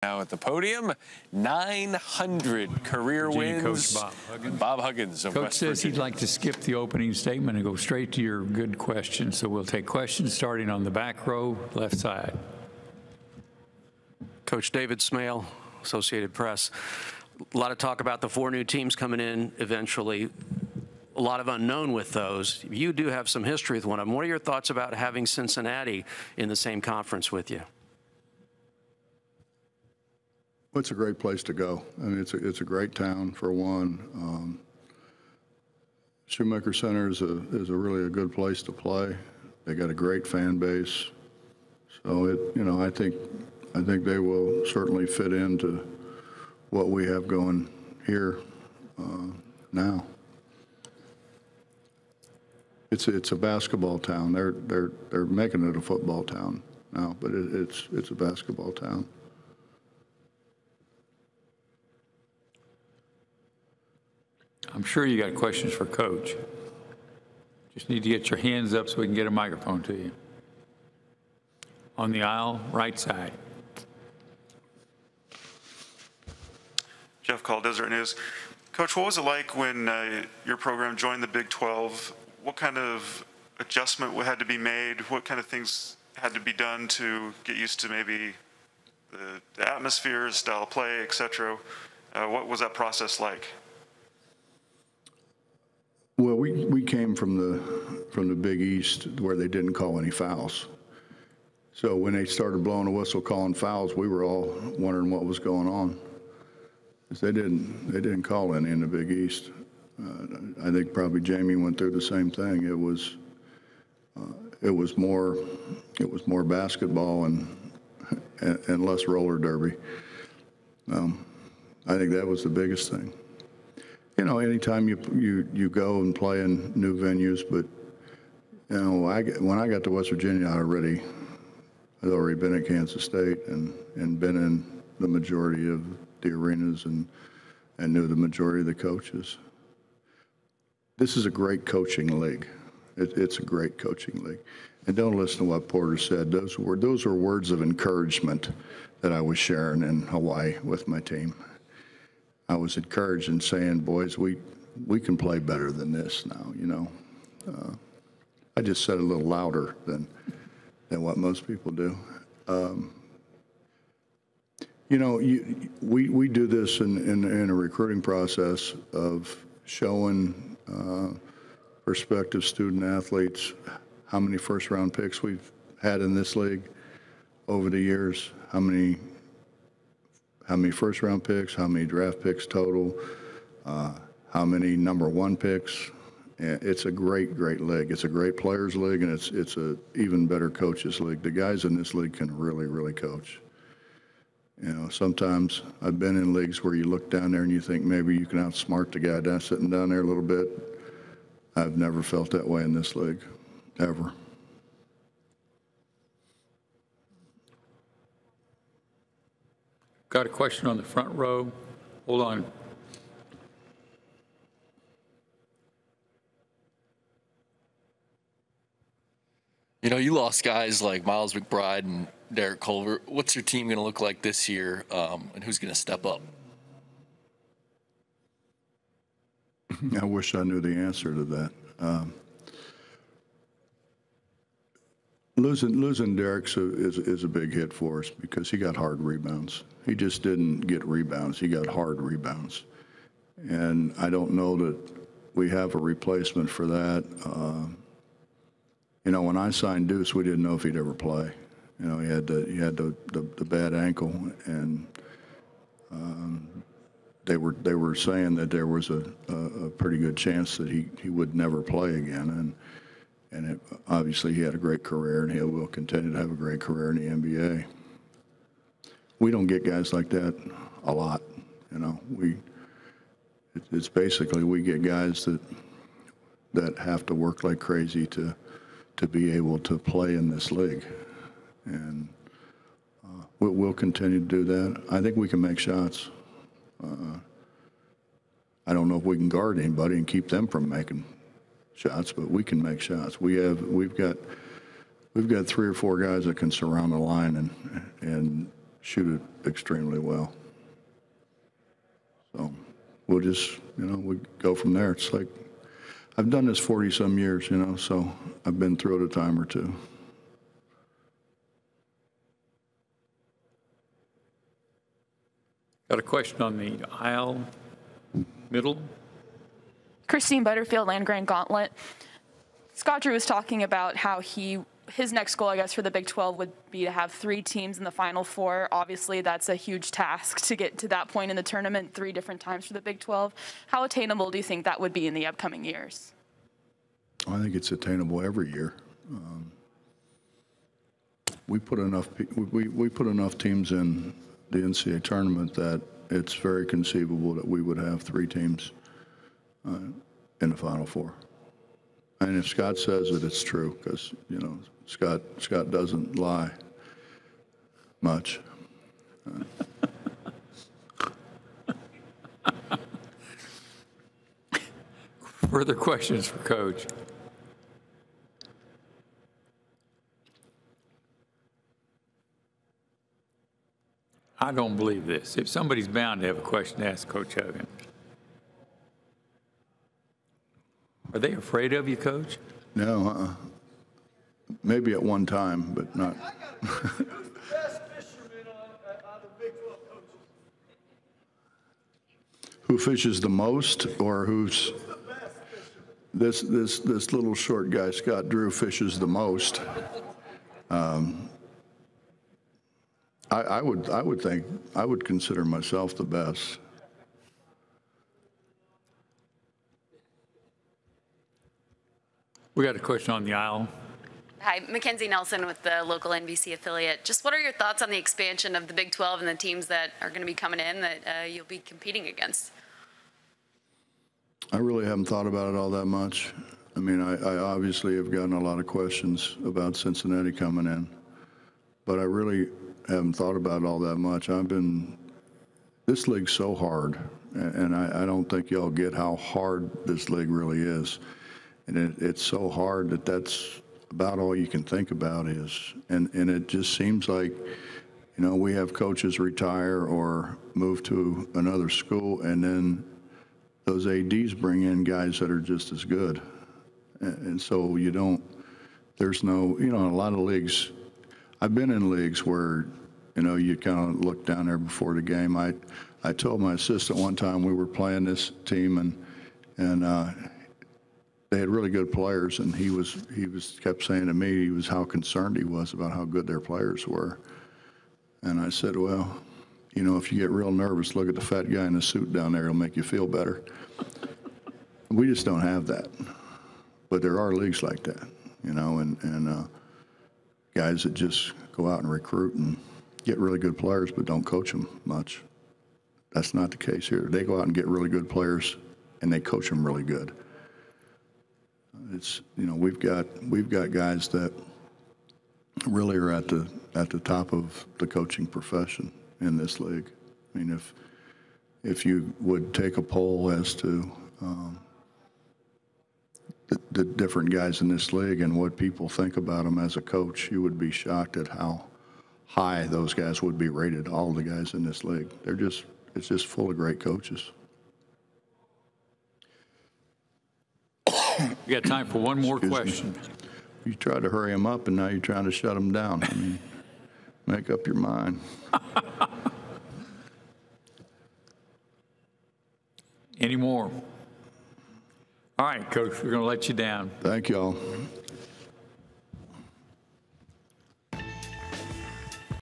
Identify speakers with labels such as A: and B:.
A: Now at the podium, 900 career wins.
B: Coach Bob Huggins.
A: Bob Huggins of
B: Coach
A: West
B: says
A: Virginia.
B: he'd like to skip the opening statement and go straight to your good questions. So we'll take questions starting on the back row, left side.
C: Coach David Smale, Associated Press. A lot of talk about the 4 new teams coming in eventually. A lot of unknown with those. You do have some history with one of them. What are your thoughts about having Cincinnati in the same conference with you?
D: Well, it's a great place to go. I mean, it's a great town for one. Shoemaker Center is a really a good place to play. They got a great fan base, so I think they will certainly fit into what we have going here now. It's a basketball town. They're making it a football town now, but it's a basketball town.
B: I'm sure you got questions for Coach. Just need to get your hands up so we can get a microphone to you. On the aisle, right side.
E: Jeff Call, Desert News. Coach, what was it like when your program joined the Big 12? What kind of adjustment had to be made? What kind of things had to be done to get used to maybe the atmosphere, style of play, et cetera? What was that process like?
D: Well, we came from the Big East where they didn't call any fouls. So when they started blowing the whistle, calling fouls, we were all wondering what was going on. Because they didn't call any in the Big East. I think probably Jamie went through the same thing. It was more basketball and less roller derby. I think that was the biggest thing. You know, anytime you go and play in new venues, but when I got to West Virginia, I'd already been at Kansas State and been in the majority of the arenas and knew the majority of the coaches. This is a great coaching league. It's a great coaching league. And don't listen to what Porter said. Those were words of encouragement that I was sharing in Hawaii with my team. I was encouraged and saying, boys, we can play better than this now, you know. I just said it a little louder than what most people do. We do this in a recruiting process of showing prospective student athletes how many first-round picks we've had in this league over the years, how many first-round picks, how many draft picks total, how many number 1 picks. It's a great league. It's a great players league, and it's a even better coaches league. The guys in this league can really coach. You know, sometimes I've been in leagues where you look down there and you think maybe you can outsmart the guy sitting down there a little bit. I've never felt that way in this league, ever.
B: Got a question on the front row. Hold on.
F: You know, you lost guys like Miles McBride and Derek Culver. What's your team going to look like this year, and who's going to step up?
D: I wish I knew the answer to that. Losing Derek is a big hit for us because he got hard rebounds. He just didn't get rebounds. He got hard rebounds. And I don't know that we have a replacement for that. When I signed Deuce, we didn't know if he'd ever play. You know, he had the bad ankle, and they were saying that there was a pretty good chance that he would never play again. And obviously he had a great career, and he will continue to have a great career in the NBA. We don't get guys like that a lot. You know, it's basically we get guys that have to work like crazy to be able to play in this league. And we'll continue to do that. I think we can make shots. I don't know if we can guard anybody and keep them from making shots, but we can make shots. We've got 3 or 4 guys that can surround the line and shoot it extremely well. So we'll just, we go from there. It's like, I've done this 40-some years, so I've been through it a time or two.
B: Got a question on the aisle middle.
G: Christine Butterfield, Land Grant Gauntlet. Scott Drew was talking about how his next goal, I guess, for the Big 12 would be to have 3 teams in the Final Four. Obviously, that's a huge task to get to that point in the tournament 3 different times for the Big 12. How attainable do you think that would be in the upcoming years?
D: I think it's attainable every year. We put enough teams in the NCAA tournament that it's very conceivable that we would have 3 teams in the Final Four. And if Scott says it, it's true, because Scott doesn't lie much.
B: Further questions for Coach? I don't believe this. If somebody's bound to have a question to ask Coach Huggins. Are they afraid of you, Coach?
D: No, maybe at one time, but not.
H: Who's the best fisherman on the Big 12 coaches?
D: Who fishes the most, or who's
H: Who's the best fisherman?
D: this little short guy, Scott Drew, fishes the most. I would consider myself the best.
B: We got a question on the aisle.
I: Hi, Mackenzie Nelson with the local NBC affiliate. Just what are your thoughts on the expansion of the Big 12 and the teams that are going to be coming in that you'll be competing against?
D: I really haven't thought about it all that much. I mean, I obviously have gotten a lot of questions about Cincinnati coming in, but I really haven't thought about it all that much. This league's so hard, and I don't think y'all get how hard this league really is. And it's so hard that's about all you can think about is. And it just seems like, we have coaches retire or move to another school, and then those ADs bring in guys that are just as good. And so there's no, in a lot of leagues, I've been in leagues where, you kind of look down there before the game. I told my assistant one time we were playing this team, and they had really good players, and he kept saying to me how concerned he was about how good their players were. And I said, well, if you get real nervous, look at the fat guy in the suit down there. It'll make you feel better. We just don't have that. But there are leagues like that, and guys that just go out and recruit and get really good players but don't coach them much. That's not the case here. They go out and get really good players, and they coach them really good. It's we've got guys that really are at the top of the coaching profession in this league. I mean, if you would take a poll as to the different guys in this league and what people think about them as a coach, you would be shocked at how high those guys would be rated. All the guys in this league, it's just full of great coaches.
B: We got time for one more
D: Excuse me.
B: question.
D: You tried to hurry them up, and now you're trying to shut them down. I mean, make up your mind.
B: Any more? All right, Coach, we're going to let you down.
D: Thank y'all.